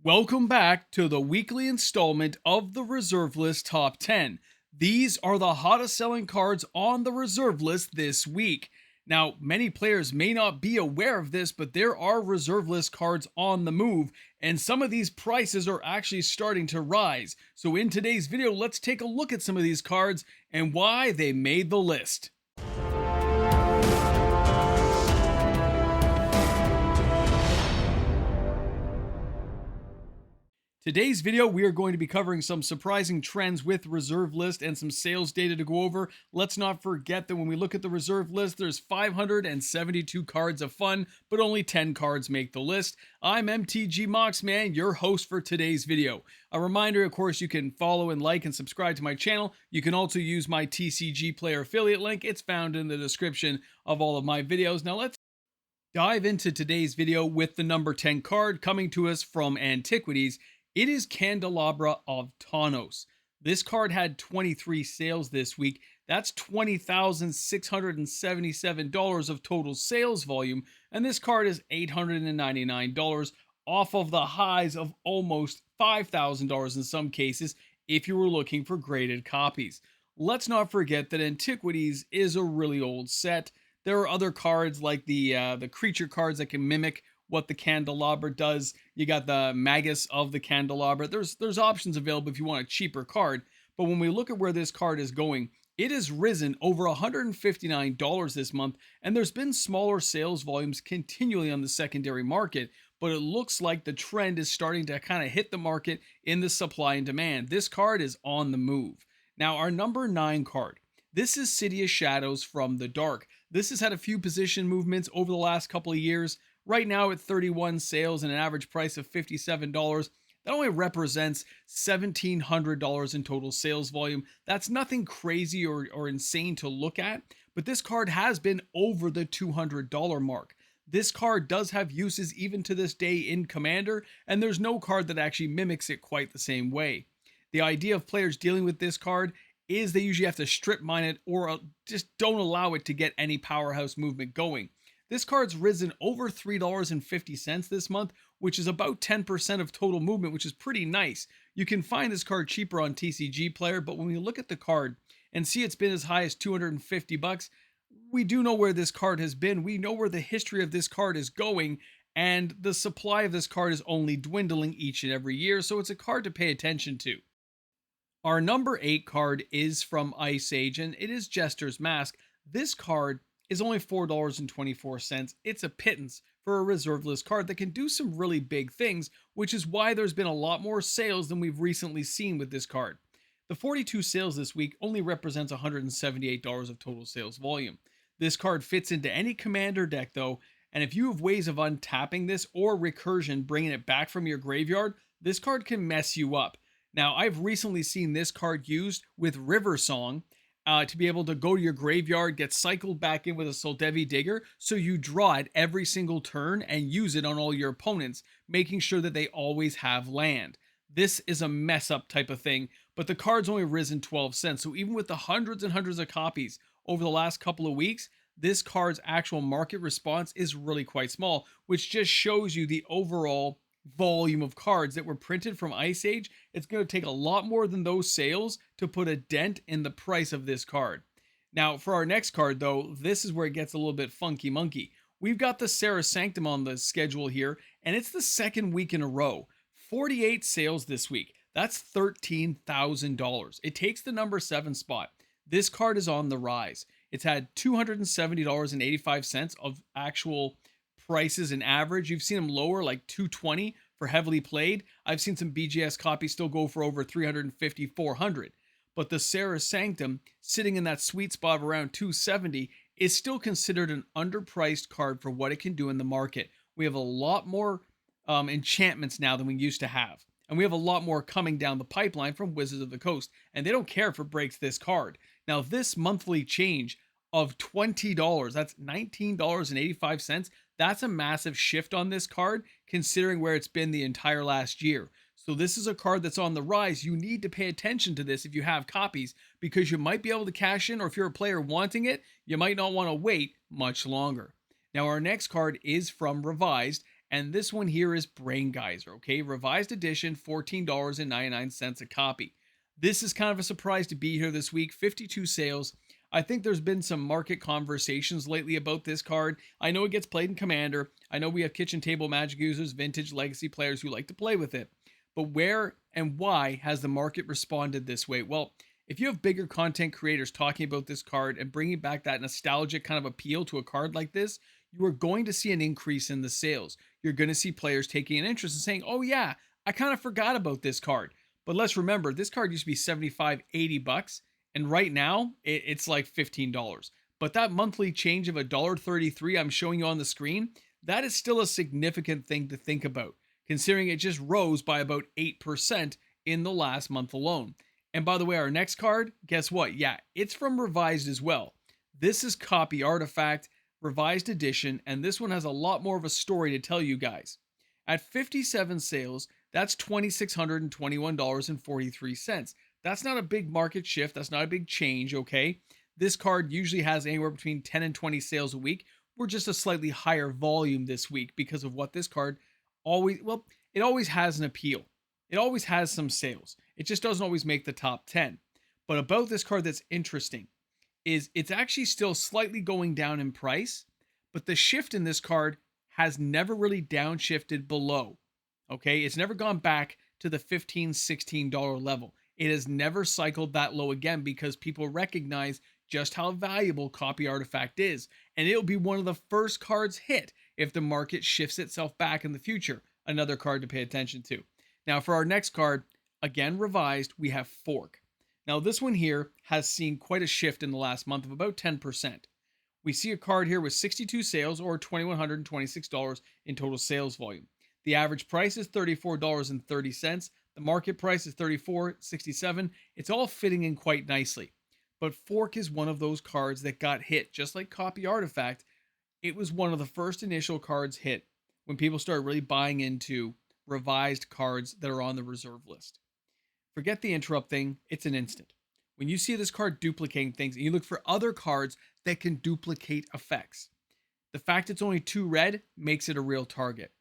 Welcome back to the weekly installment of the Reserve List Top 10. These are the hottest selling cards on the Reserve List this week. Now, many players may not be aware of this, but there are Reserve List cards on the move, and some of these prices are actually starting to rise. So in today's video, let's take a look at some of these cards and why they made the list. Today's video, we are going to be covering some surprising trends with Reserve List and some sales data to go over. Let's not forget that when we look at the Reserve List, there's 572 cards of fun, but only 10 cards make the list. I'm MTG Moxman, your host for today's video. A reminder, of course, you can follow and like and subscribe to my channel. You can also use my TCG Player affiliate link. It's found in the description of all of my videos. Now let's dive into today's video with the number 10 card coming to us from Antiquities. It is Candelabra of Tonos. This card had 23 sales this week. That's $20,677 of total sales volume, and this card is $899 off of the highs of almost $5,000 in some cases if you were looking for graded copies. Let's not forget that Antiquities is a really old set. There are other cards like the creature cards that can mimic what the candelabra does. You got the magus of the candelabra. There's options available if you want a cheaper card. But when we look at where this card is going, it has risen over $159 this month, and there's been smaller sales volumes continually on the secondary market, but it looks like the trend is starting to kind of hit the market in the supply and demand. This card is on the move. Now, our number 9 card. This is City of Shadows from the Dark. This has had a few position movements over the last couple of years. Right now at 31 sales and an average price of $57, that only represents $1,700 in total sales volume. That's nothing crazy or insane to look at, but this card has been over the $200 mark. This card does have uses even to this day in Commander, and there's no card that actually mimics it quite the same way. The idea of players dealing with this card is they usually have to strip mine it or just don't allow it to get any powerhouse movement going. This card's risen over $3.50 this month, which is about 10% of total movement, which is pretty nice. You can find this card cheaper on TCG Player, but when we look at the card and see it's been as high as $250, we do know where this card has been. We know where the history of this card is going, and the supply of this card is only dwindling each and every year, so it's a card to pay attention to. Our number 8 card is from Ice Age, and it is Jester's Mask. This card is only $4.24. It's a pittance for a Reserve List card that can do some really big things, which is why there's been a lot more sales than we've recently seen with this card. The 42 sales this week only represents $178 of total sales volume. This card fits into any Commander deck though, and if you have ways of untapping this or recursion, bringing it back from your graveyard, this card can mess you up. Now, I've recently seen this card used with River Song, to be able to go to your graveyard, get cycled back in with a Soldevi Digger, so you draw it every single turn and use it on all your opponents, making sure that they always have land. This is a mess up type of thing, but the card's only risen 12 cents, so even with the hundreds and hundreds of copies over the last couple of weeks, this card's actual market response is really quite small, which just shows you the overall volume of cards that were printed from Ice Age. It's going to take a lot more than those sales to put a dent in the price of this card. Now, for our next card, though, this is where it gets a little bit funky monkey. We've got the Serra Sanctum on the schedule here, and it's the second week in a row. 48 sales this week. That's $13,000. It takes the number 7 spot. This card is on the rise. It's had $270.85 of actual prices in average. You've seen them lower, like $220 for heavily played. I've seen some BGS copies still go for over $350, $400. But the Serra Sanctum, sitting in that sweet spot of around $270, is still considered an underpriced card for what it can do in the market. We have a lot more enchantments now than we used to have. And we have a lot more coming down the pipeline from Wizards of the Coast. And they don't care if it breaks this card. Now, this monthly change of $20, that's $19.85, that's a massive shift on this card, considering where it's been the entire last year. So this is a card that's on the rise. You need to pay attention to this if you have copies, because you might be able to cash in, or if you're a player wanting it, you might not want to wait much longer. Now, our next card is from Revised, And this one here is Braingeyser, okay? Revised edition, $14.99 a copy. This is kind of a surprise to be here this week. 52 sales. I think there's been some market conversations lately about this card. I know it gets played in Commander. I know we have kitchen table Magic users, vintage legacy players who like to play with it. But where and why has the market responded this way? Well, if you have bigger content creators talking about this card and bringing back that nostalgic kind of appeal to a card like this, you are going to see an increase in the sales. You're going to see players taking an interest and saying, oh yeah, I kind of forgot about this card. But let's remember, this card used to be 75, 80 bucks. And right now, it's like $15. But that monthly change of $1.33 I'm showing you on the screen, that is still a significant thing to think about, considering it just rose by about 8% in the last month alone. And by the way, our next card, guess what? Yeah, it's from Revised as well. This is Copy Artifact, Revised Edition, and this one has a lot more of a story to tell you guys. At 57 sales, that's $2,621.43. That's not a big market shift. That's not a big change, okay? This card usually has anywhere between 10 and 20 sales a week. We're just a slightly higher volume this week because of what this card always, well, it always has an appeal. It always has some sales. It just doesn't always make the top 10. But about this card that's interesting is it's actually still slightly going down in price, but the shift in this card has never really downshifted below. Okay, it's never gone back to the $15, $16 level. It has never cycled that low again because people recognize just how valuable Copy Artifact is. And it'll be one of the first cards hit if the market shifts itself back in the future. Another card to pay attention to. Now for our next card, again revised, we have Fork. Now this one here has seen quite a shift in the last month of about 10%. We see a card here with 62 sales or $2,126 in total sales volume. The average price is $34.30. The market price is $34.67. It's all fitting in quite nicely. But Fork is one of those cards that got hit, just like Copy Artifact. It was one of the first initial cards hit when people started really buying into revised cards that are on the reserve list. Forget the interrupt thing, it's an instant. When you see this card duplicating things and you look for other cards that can duplicate effects, the fact it's only 2 red makes it a real target.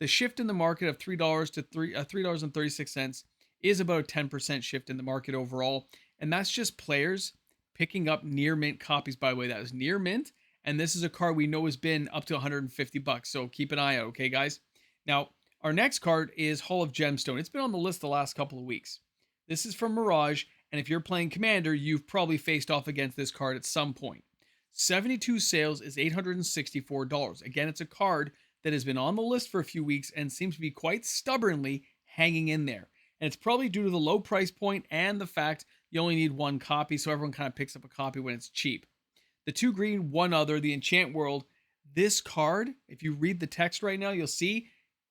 The shift in the market of $3 to $3.36 is about a 10% shift in the market overall. And that's just players picking up near mint copies, by the way. That is near mint. And this is a card we know has been up to 150 bucks. So keep an eye out, okay, guys? Now, our next card is Hall of Gemstone. It's been on the list the last couple of weeks. This is from Mirage. And if you're playing Commander, you've probably faced off against this card at some point. 72 sales is $864. Again, it's a card that has been on the list for a few weeks and seems to be quite stubbornly hanging in there. And it's probably due to the low price point and the fact you only need 1 copy, so everyone kind of picks up a copy when it's cheap. The 2 green, 1 other, the Enchant World. This card, if you read the text right now, you'll see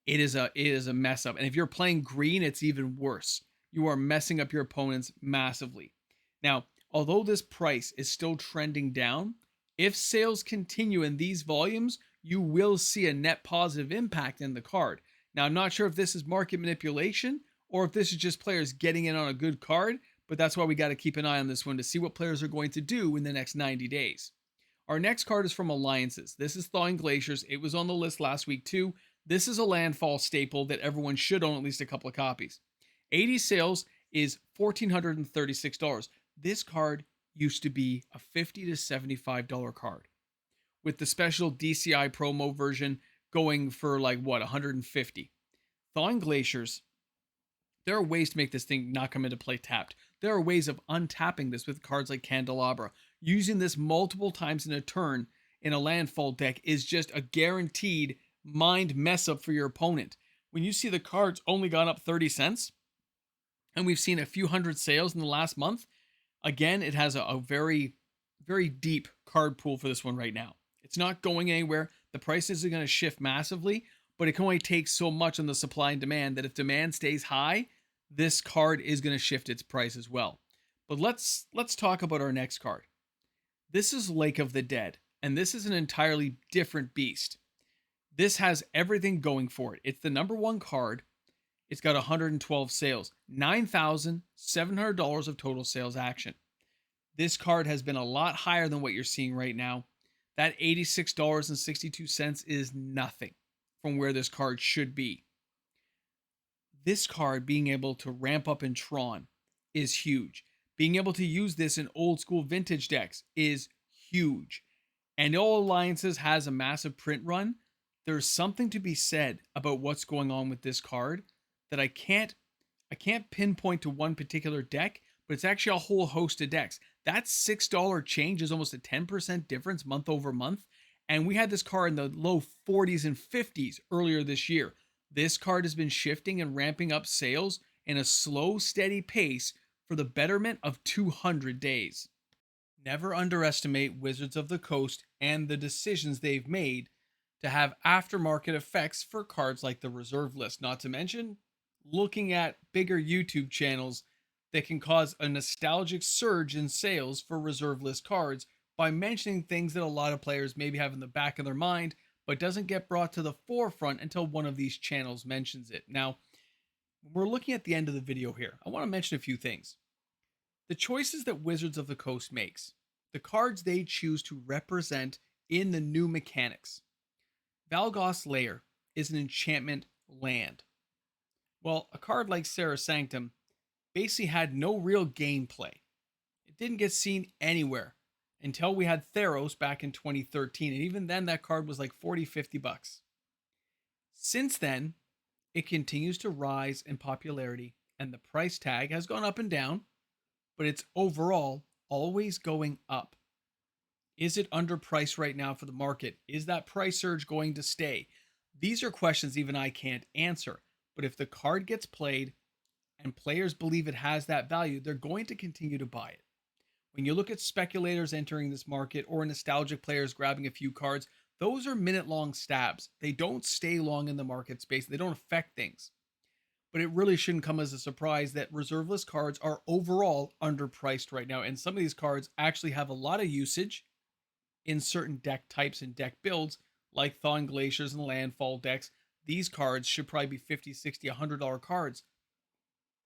it is a mess up. And if you're playing green, it's even worse. You are messing up your opponents massively. Now, although this price is still trending down, if sales continue in these volumes, you will see a net positive impact in the card. Now, I'm not sure if this is market manipulation or if this is just players getting in on a good card, but that's why we got to keep an eye on this one to see what players are going to do in the next 90 days. Our next card is from Alliances. This is Thawing Glaciers. It was on the list last week too. This is a landfall staple that everyone should own at least a couple of copies. 80 sales is $1,436. This card used to be a $50 to $75 card, with the special DCI promo version going for like what, 150. Thawing Glaciers, there are ways to make this thing not come into play tapped. There are ways of untapping this with cards like Candelabra. Using this multiple times in a turn in a landfall deck is just a guaranteed mind mess up for your opponent. When you see the cards only gone up 30 cents, and we've seen a few hundred sales in the last month, again, it has a very, very deep card pool for this one right now. It's not going anywhere. The prices are going to shift massively, but it can only take so much on the supply and demand that if demand stays high, this card is going to shift its price as well. But let's talk about our next card. This is Lake of the Dead, and this is an entirely different beast. This has everything going for it. It's the number 1 card. It's got 112 sales, $9,700 of total sales action. This card has been a lot higher than what you're seeing right now. That $86.62 is nothing. from where this card should be. This card being able to ramp up in Tron is huge. Being able to use this in old school vintage decks is huge. And all Alliances has a massive print run. There's something to be said about what's going on with this card that I can't pinpoint to one particular deck, but it's actually a whole host of decks. That $6 change is almost a 10% difference month over month. And we had this card in the low 40s and 50s earlier this year. This card has been shifting and ramping up sales in a slow, steady pace for the betterment of 200 days. Never underestimate Wizards of the Coast and the decisions they've made to have aftermarket effects for cards like the reserve list, not to mention looking at bigger YouTube channels that can cause a nostalgic surge in sales for reserve list cards by mentioning things that a lot of players maybe have in the back of their mind, but doesn't get brought to the forefront until one of these channels mentions it. Now, when we're looking at the end of the video here, I want to mention a few things. The choices that Wizards of the Coast makes, the cards they choose to represent in the new mechanics. Valgos Lair is an enchantment land. Well, a card like Serra Sanctum basically had no real gameplay. It didn't get seen anywhere until we had Theros back in 2013. And even then, that card was like 40, 50 bucks. Since then, it continues to rise in popularity and the price tag has gone up and down, but it's overall always going up. Is it underpriced right now for the market? Is that price surge going to stay? These are questions even I can't answer. But if the card gets played and players believe it has that value, they're going to continue to buy it. When you look at speculators entering this market or nostalgic players grabbing a few cards, those are minute-long stabs. They don't stay long in the market space. They don't affect things. But it really shouldn't come as a surprise that reserve list cards are overall underpriced right now. And some of these cards actually have a lot of usage in certain deck types and deck builds, like thawing glaciers and landfall decks. These cards should probably be $50, $60, $100 cards.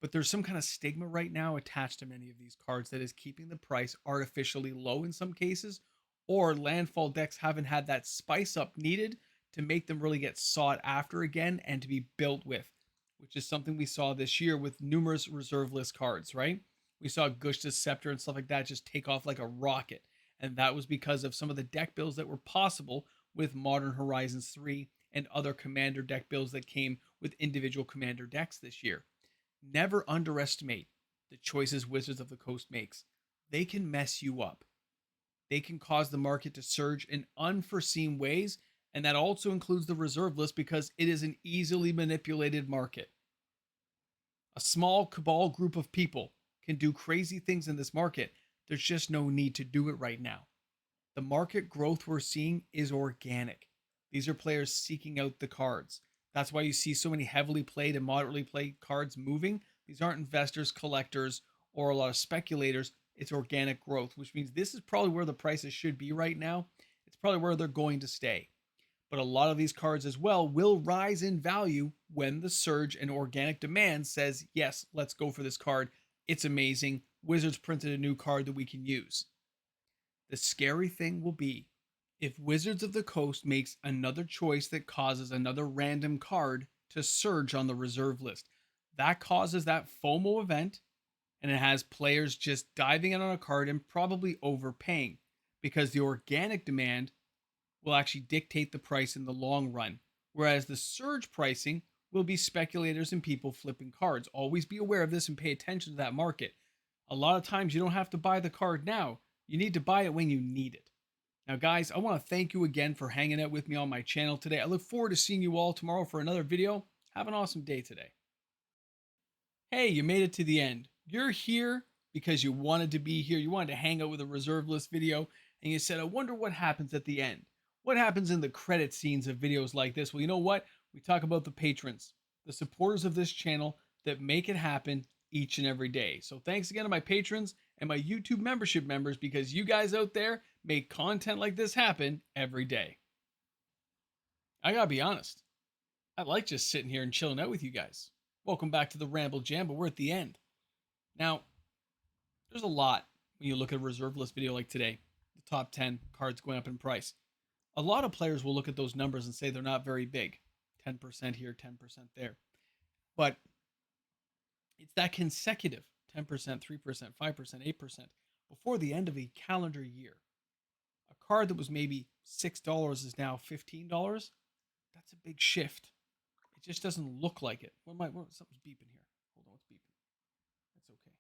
But there's some kind of stigma right now attached to many of these cards that is keeping the price artificially low in some cases, or landfall decks haven't had that spice up needed to make them really get sought after again and to be built with, which is something we saw this year with numerous reserve list cards, right? We saw Gushta's Scepter and stuff like that just take off like a rocket. And that was because of some of the deck builds that were possible with Modern Horizons 3 and other commander deck builds that came with individual commander decks this year. Never underestimate the choices Wizards of the Coast makes. They can mess you up. They can cause the market to surge in unforeseen ways, and that also includes the reserve list because it is an easily manipulated market. A small cabal group of people can do crazy things in this market. There's just no need to do it right now. The market growth we're seeing is organic. These are players seeking out the cards. That's why you see so many heavily played and moderately played cards moving. These aren't investors, collectors, or a lot of speculators. It's organic growth, which means this is probably where the prices should be right now. It's probably where they're going to stay. But a lot of these cards as well will rise in value when the surge in organic demand says, yes, let's go for this card. It's amazing. Wizards printed a new card that we can use. The scary thing will be if Wizards of the Coast makes another choice that causes another random card to surge on the reserve list. That causes that FOMO event, and it has players just diving in on a card and probably overpaying because the organic demand will actually dictate the price in the long run, whereas the surge pricing will be speculators and people flipping cards. Always be aware of this and pay attention to that market. A lot of times you don't have to buy the card now. You need to buy it when you need it. Now, guys, I want to thank you again for hanging out with me on my channel today. I look forward to seeing you all tomorrow for another video. Have an awesome day today. Hey, you made it to the end. You're here because you wanted to be here. You wanted to hang out with a reserve list video, and you said, I wonder what happens at the end. What happens in the credit scenes of videos like this? Well, you know what? We talk about the patrons, the supporters of this channel that make it happen each and every day. So thanks again to my patrons and my YouTube membership members, because you guys out there make content like this happen every day. I gotta be honest, I like just sitting here and chilling out with you guys. Welcome back to the Ramble Jam, but we're at the end. Now, there's a lot when you look at a reserve list video like today, the top 10 cards going up in price. A lot of players will look at those numbers and say they're not very big. 10% here, 10% there. But it's that consecutive 10%, 3%, 5%, 8% before the end of a calendar year. A card that was maybe $6 is now $15. That's a big shift. It just doesn't look like it. Something's beeping here. Hold on, what's beeping? It's okay.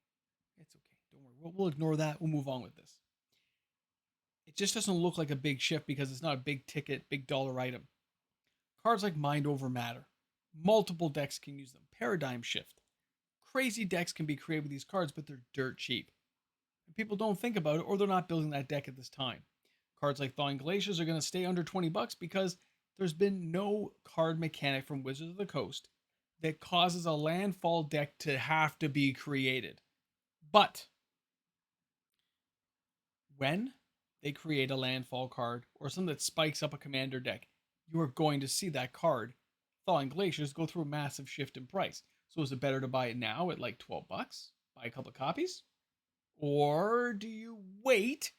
It's okay. Don't worry. We'll ignore that. We'll move on with this. It just doesn't look like a big shift because it's not a big ticket, big dollar item. Cards like Mind Over Matter. Multiple decks can use them. Paradigm Shift. Crazy decks can be created with these cards, but they're dirt cheap. And people don't think about it, or they're not building that deck at this time. Cards like Thawing Glaciers are going to stay under $20 because there's been no card mechanic from Wizards of the Coast that causes a landfall deck to have to be created. But when they create a landfall card or something that spikes up a commander deck, you are going to see that card, Thawing Glaciers, go through a massive shift in price. So is it better to buy it now at like $12? Buy a couple of copies? Or do you wait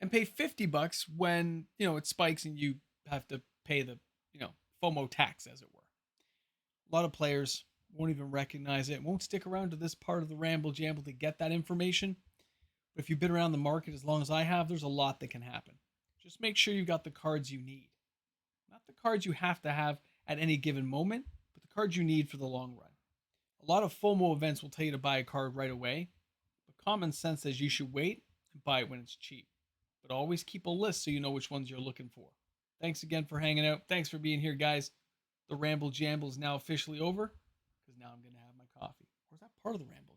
and pay $50 when, it spikes and you have to pay the, FOMO tax, as it were? A lot of players won't even recognize it, won't stick around to this part of the Ramble Jamble to get that information. But if you've been around the market as long as I have, there's a lot that can happen. Just make sure you got the cards you need. Not the cards you have to have at any given moment, but the cards you need for the long run. A lot of FOMO events will tell you to buy a card right away, but common sense says you should wait and buy it when it's cheap. But always keep a list so you know which ones you're looking for. Thanks again for hanging out. Thanks for being here, guys. The Ramble Jamble is now officially over because now I'm going to have my coffee. Or is that part of the Ramble